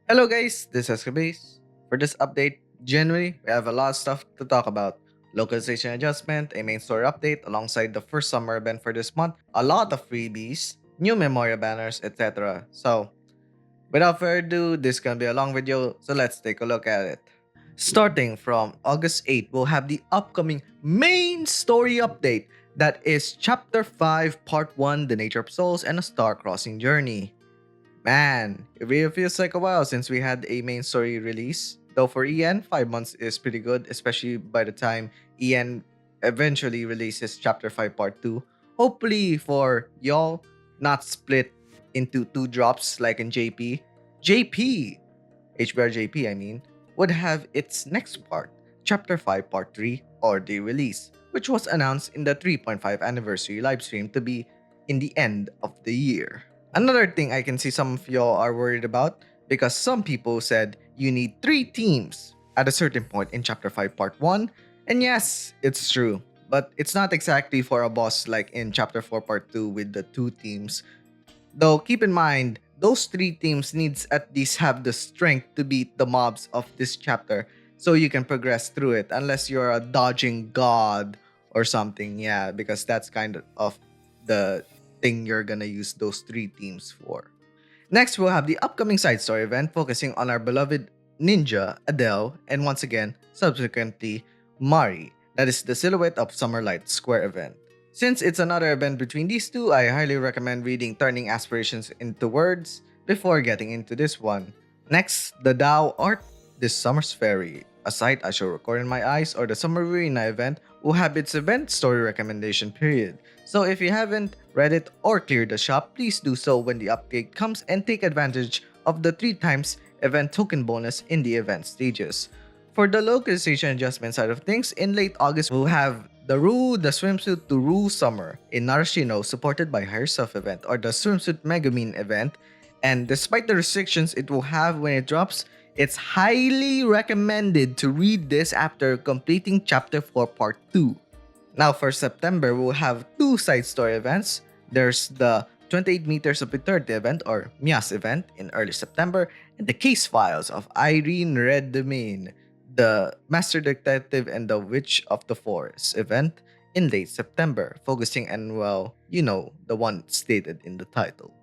Hello guys, this is Kabase. For this update, generally, we have a lot of stuff to talk about. Localization adjustment, a main story update alongside the first summer event for this month, a lot of freebies, new memorial banners, etc. So, without further ado, this is gonna be a long video, so let's take a look at it. Starting from August 8th, we'll have the upcoming main story update that is Chapter 5, Part 1, The Nature of Souls and a Star Crossing Journey. Man, it really feels like a while since we had a main story release. Though for EN, 5 months is pretty good, especially by the time EN eventually releases Chapter 5 Part 2. Hopefully for y'all, not split into two drops like in JP. JP, HBR JP, I mean, would have its next part, Chapter 5 Part 3, already released, which was announced in the 3.5 anniversary livestream to be in the end of the year. Another thing I can see some of y'all are worried about because some people said you need 3 teams at a certain point in Chapter 5 Part 1. And yes, it's true. But it's not exactly for a boss like in Chapter 4 Part 2 with the 2 teams. Though keep in mind, those 3 teams needs at least have the strength to beat the mobs of this chapter so you can progress through it unless you're a dodging god or something. Yeah, because that's kind of the thing you're gonna use those 3 teams for. Next, we'll have the upcoming side story event focusing on our beloved ninja, Adele, and once again, subsequently, Mari. That is the Silhouette of Summerlight Square event. Since it's another event between these two, I highly recommend reading Turning Aspirations into Words before getting into this one. Next, the Dao Art This Summer's Fairy, a site I shall record in my eyes, or the Summer Arena event will have its event story recommendation period. So if you haven't read it or cleared the shop, please do so when the update comes and take advantage of the 3 times event token bonus in the event stages. For the localization adjustment side of things, in late August we'll have the swimsuit to Rue Summer in Narashino supported by Herself event or the swimsuit Megumin event. And despite the restrictions it will have when it drops, it's highly recommended to read this after completing Chapter 4 Part 2. Now for September, we'll have 2 side story events. There's the 28 Meters of Eternity event or Mias event in early September and the Case Files of Irene Redmayne, the Master Detective and the Witch of the Forest event in late September, focusing on, well, you know, the one stated in the title.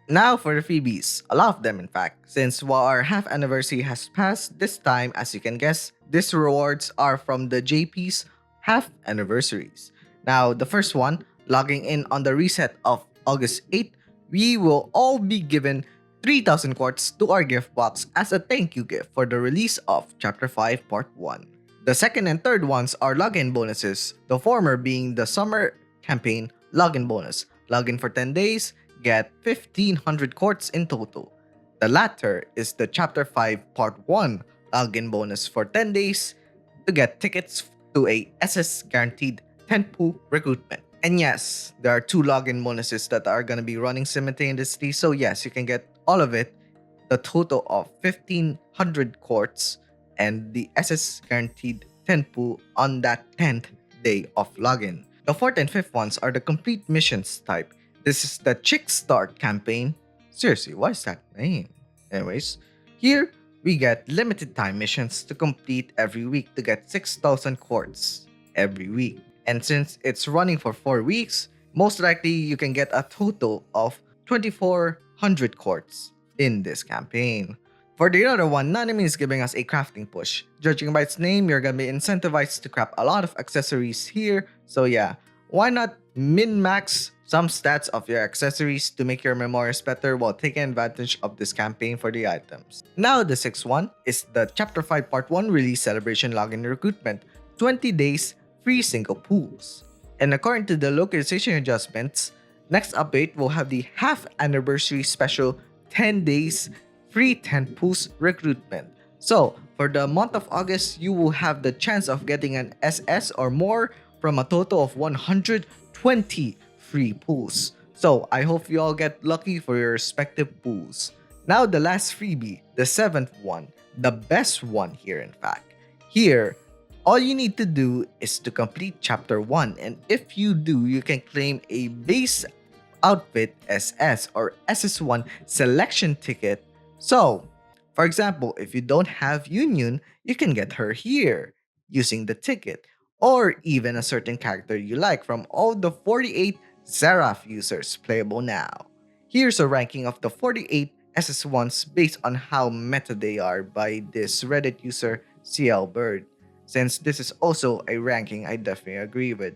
Now for the freebies, a lot of them in fact, since while our half anniversary has passed, this time, as you can guess, these rewards are from the JP's half anniversaries. Now, the first one, logging in on the reset of August 8th, we will all be given 3,000 quartz to our gift box as a thank you gift for the release of Chapter 5 Part 1. The second and third ones are login bonuses, the former being the summer campaign login bonus. Login for 10 days, get 1,500 quartz in total. The latter is the Chapter 5 Part 1 login bonus for 10 days to get tickets to a SS guaranteed 10 pool recruitment. And yes, there are 2 login bonuses that are going to be running simultaneously. So yes, you can get all of it, the total of 1,500 quartz and the SS guaranteed 10 pool on that 10th day of login. The fourth and fifth ones are the complete missions type. This is the Chick Start campaign. Seriously, what is that name? Anyways, here we get limited time missions to complete every week to get 6,000 quartz every week. And since it's running for 4 weeks, most likely you can get a total of 2,400 quartz in this campaign. For the other one, Nanami is giving us a crafting push. Judging by its name, you're gonna be incentivized to craft a lot of accessories here. So yeah, why not min-max some stats of your accessories to make your memories better while taking advantage of this campaign for the items. Now the sixth one is the Chapter 5 Part 1 release celebration login recruitment, 20 days free single pools. And according to the localization adjustments, next update will have the half anniversary special 10 days free 10 pools recruitment. So for the month of August, you will have the chance of getting an SS or more from a total of 120 free pools. So I hope you all get lucky for your respective pools. Now the last freebie, the 7th one, the best one here in fact. Here, all you need to do is to complete Chapter 1, and if you do, you can claim a base outfit SS or SS1 selection ticket. So, For example, if you don't have Union, you can get her here using the ticket, or even a certain character you like from all the 48 Seraph users playable now. Here's a ranking of the 48 SS1s based on how meta they are by this Reddit user CL Bird. Since this is also a ranking I definitely agree with.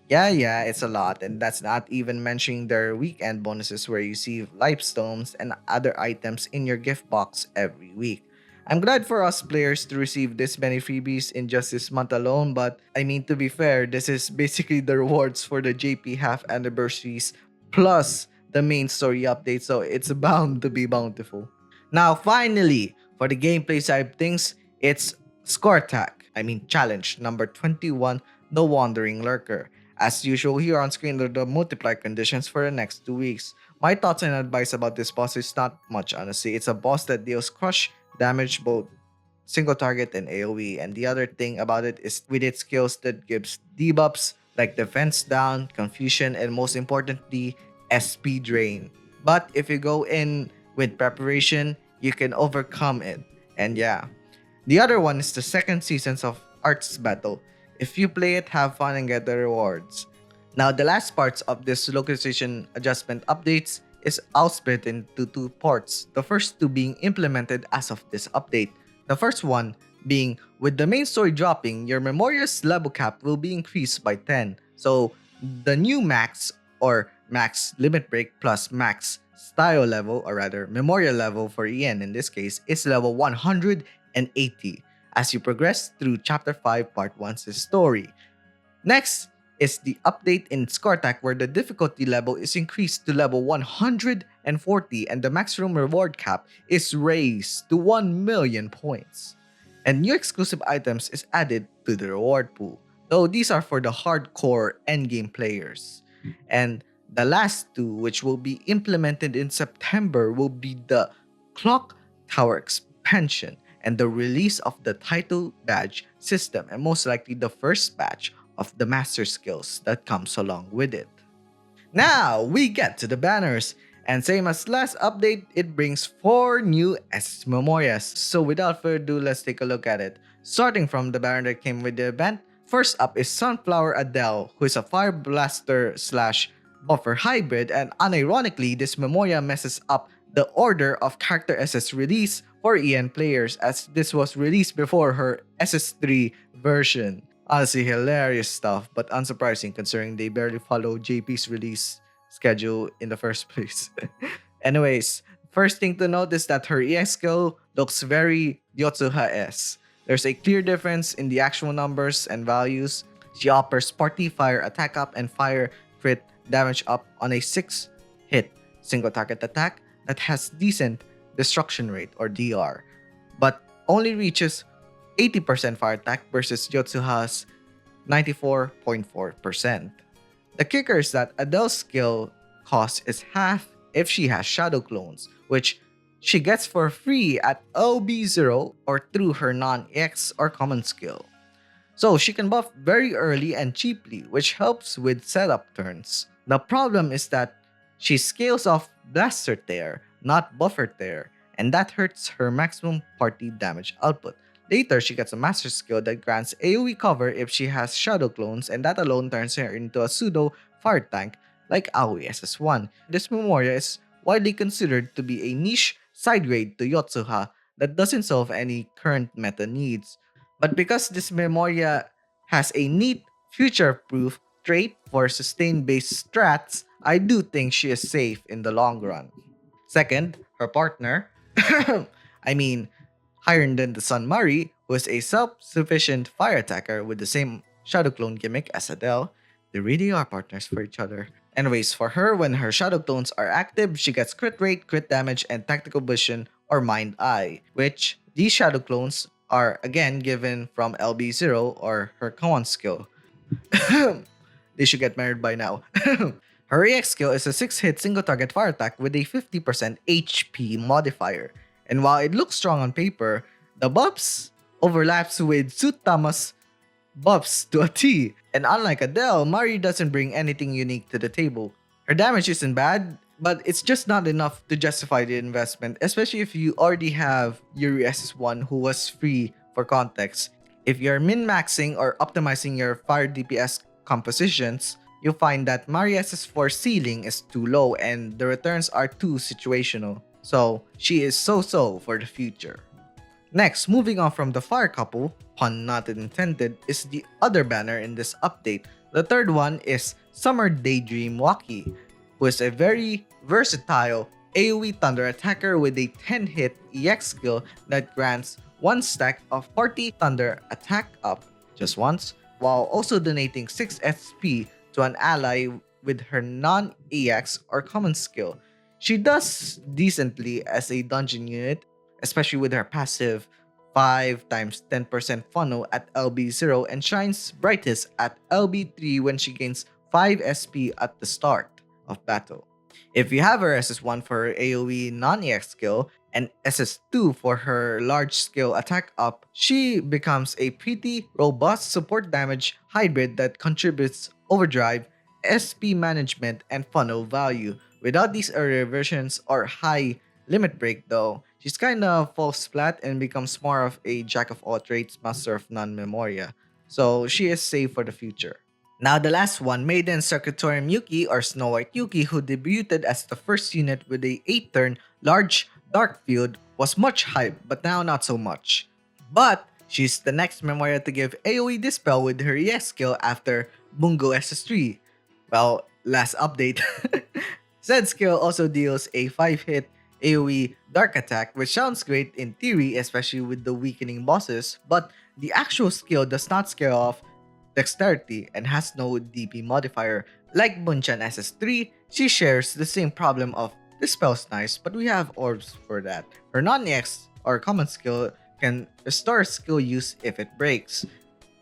Yeah, it's a lot, and that's not even mentioning their weekend bonuses where you receive livestones and other items in your gift box every week. I'm glad for us players to receive this many freebies in just this month alone, but I mean, to be fair, this is basically the rewards for the JP half anniversaries plus the main story update, so it's bound to be bountiful. Now, finally, for the gameplay side of things, it's Score Attack. I mean, challenge number 21, The Wandering Lurker. As usual, here on screen are the multiply conditions for the next 2 weeks. My thoughts and advice about this boss is not much, honestly. It's a boss that deals crush damage both single target and AoE, and the other thing about it is with its skills that gives debuffs like defense down, confusion, and most importantly, SP drain. But if you go in with preparation, you can overcome it. And yeah, the other one is the second seasons of Arts Battle. If you play it, have fun and get the rewards. Now, the last parts of this localization adjustment updates is all split into two parts. The first two being implemented as of this update. The first one being with the main story dropping, your Memoria's level cap will be increased by 10. So, the new max or max limit break plus max style level, or rather Memoria level for Ian in this case, is level 180 as you progress through Chapter 5 Part 1's story. Next is the update in ScoreTech where the difficulty level is increased to level 140 and the maximum reward cap is raised to 1 million points. And new exclusive items is added to the reward pool, though these are for the hardcore endgame players. And the last two, which will be implemented in September, will be the Clock Tower expansion and the release of the title badge system, and most likely the first batch of the master skills that comes along with it. Now we get to the banners, and same as last update, it brings 4 new SS Memorias. So without further ado, let's take a look at it. Starting from the banner that came with the event, first up is Sunflower Adele, who is a Fire Blaster slash Buffer hybrid, and unironically, this Memoria messes up the order of character SS release for EN players as this was released before her SS3 version. Honestly, hilarious stuff, but unsurprising considering they barely follow JP's release schedule in the first place. Anyways, first thing to note is that her EX skill looks very Yotsuha-esque. There's a clear difference in the actual numbers and values. She offers party fire attack up and fire crit damage up on a 6 hit single target attack that has decent destruction rate or DR, but only reaches 80% fire attack versus Yotsuha's 94.4%. The kicker is that Adele's skill cost is half if she has shadow clones, which she gets for free at OB0 or through her non-EX or common skill. So she can buff very early and cheaply, which helps with setup turns. The problem is that she scales off Blaster Tear, not Buffer Tear, and that hurts her maximum party damage output. Later, she gets a master skill that grants AoE cover if she has shadow clones, and that alone turns her into a pseudo fire tank like Aoi SS1. This Memoria is widely considered to be a niche side grade to Yotsuha that doesn't solve any current meta needs. But because this Memoria has a neat future-proof trait for sustained-based strats, I do think she is safe in the long run. Second, her partner, I mean, higher than the Sun Mari, who is a self-sufficient fire attacker with the same Shadow Clone gimmick as Adele. They really are partners for each other. Anyways, for her, when her Shadow Clones are active, she gets crit rate, crit damage, and tactical vision or mind eye, which these Shadow Clones are again given from LB0 or her command skill. They should get married by now. Her EX skill is a 6-hit single target fire attack with a 50% HP modifier. And while it looks strong on paper, the buffs overlaps with Tsutama's buffs to a T. And unlike Adele, Mari doesn't bring anything unique to the table. Her damage isn't bad, but it's just not enough to justify the investment, especially if you already have Yuri SS1 who was free for context. If you're min-maxing or optimizing your fire DPS compositions, you'll find that Maria's S4 ceiling is too low and the returns are too situational. So she is so-so for the future. Next, moving on from the fire couple, pun not intended, is the other banner in this update. The third one is Summer Daydream Waki, who is a very versatile AoE Thunder attacker with a 10-hit EX skill that grants one stack of 40 Thunder attack up just once, while also donating 6 SP to an ally with her non-EX or common skill. She does decently as a dungeon unit, especially with her passive 5 times 10% funnel at LB0 and shines brightest at LB3 when she gains 5 SP at the start of battle. If you have her SS1 for her AoE non-EX skill and SS2 for her large skill attack up, she becomes a pretty robust support damage hybrid that contributes overdrive, SP management, and funnel value. Without these earlier versions or high limit break though, she's kinda falls flat and becomes more of a jack of all trades, master of none memoria. So she is safe for the future. Now the last one, Maiden Circuitorium Yuki or Snow White Yuki, who debuted as the first unit with a 8-turn large dark field, was much hype, but now not so much. But she's the next Memoria to give AoE Dispel with her EX skill after Bungo SS3. Well, last update. Said skill also deals a 5-hit AoE dark attack, which sounds great in theory, especially with the weakening bosses, but the actual skill does not scale off dexterity and has no DP modifier. Like Bunchan SS3, she shares the same problem of this spell's nice, but we have orbs for that. Her non-EX or common skill can restore skill use if it breaks,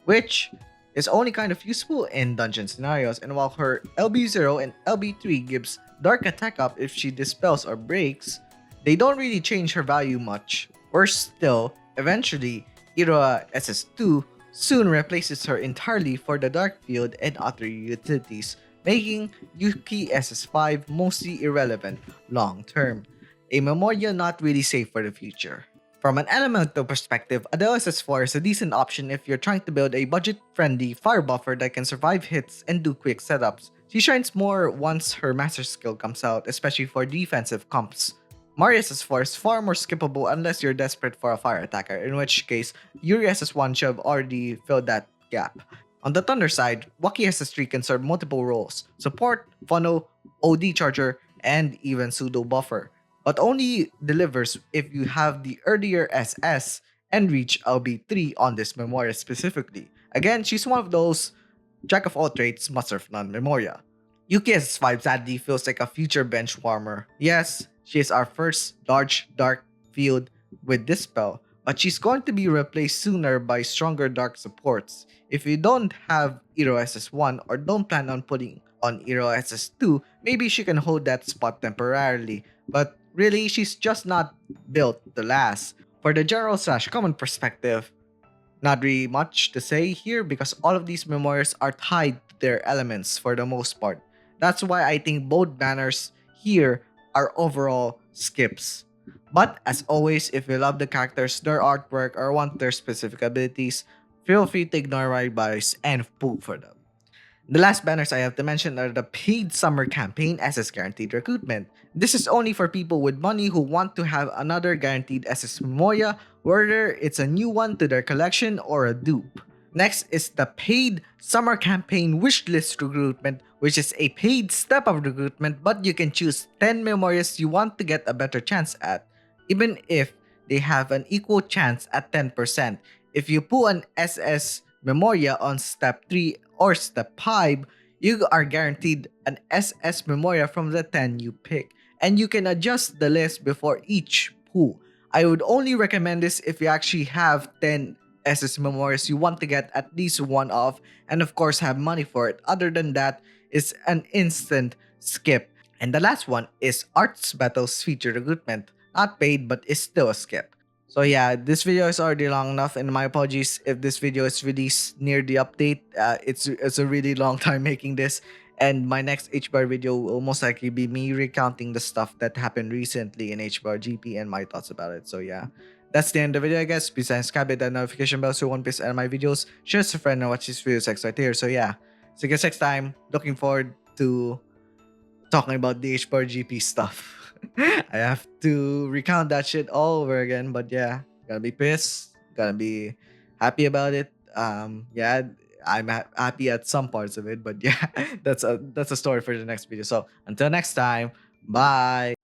which is only kind of useful in dungeon scenarios, and while her LB0 and LB3 gives dark attack up if she dispels or breaks, they don't really change her value much. Worse still, eventually, Iroha SS2 soon replaces her entirely for the dark field and other utilities, making Yuki SS5 mostly irrelevant long term. A Memoria not really safe for the future. From an elemental perspective, Adele SS4 is a decent option if you're trying to build a budget-friendly fire buffer that can survive hits and do quick setups. She shines more once her master skill comes out, especially for defensive comps. Mario SS4 is far more skippable unless you're desperate for a fire attacker, in which case Yuri SS1 should have already filled that gap. On the Thunder side, Waki SS3 can serve multiple roles: support, funnel, OD charger, and even pseudo buffer, but only delivers if you have the earlier SS and reach LB3 on this Memoria specifically. Again, she's one of those jack of all trades, master of none Memoria. Yuki SS5 sadly feels like a future bench warmer. Yes, she is our first large dark field with this spell, but she's going to be replaced sooner by stronger dark supports. If you don't have Iro SS1 or don't plan on putting on Iro SS2, maybe she can hold that spot temporarily, but really she's just not built to last. For the general slash common perspective, not really much to say here because all of these memoirs are tied to their elements for the most part. That's why I think both banners here are overall skips. But as always, if you love the characters, their artwork, or want their specific abilities, feel free to ignore my advice and pull for them. The last banners I have to mention are the paid summer campaign SS guaranteed recruitment. This is only for people with money who want to have another guaranteed SS Memoria, whether it's a new one to their collection or a dupe. Next is the paid summer campaign wishlist recruitment, which is a paid step of recruitment, but you can choose 10 memorias you want to get a better chance at, even if they have an equal chance at 10%. If you pull an SS Memoria on step 3 or step 5, you are guaranteed an SS Memoria from the 10 you pick, and you can adjust the list before each pull. I would only recommend this if you actually have 10 SS Memorias you want to get at least one of, and of course have money for it. Other than that, it's an instant skip. And the last one is Arts Battles feature recruitment. Not paid, but is still a skip. So yeah, this video is already long enough, and my apologies if this video is released near the update. It's a really long time making this, And my next HBR video will most likely be me recounting the stuff that happened recently in HBR GP and my thoughts about it. So yeah, that's the end of the video, I guess. Please subscribe, hit that notification bell so you won't miss any of my videos. Share with a friend and watch this video right here. So yeah, see you guys next time. Looking forward to talking about the HBR GP stuff. I have to recount that shit all over again, but yeah, gonna be pissed, gonna be happy about it. Yeah, I'm happy at some parts of it, but yeah, that's a story for the next video. So until next time, bye.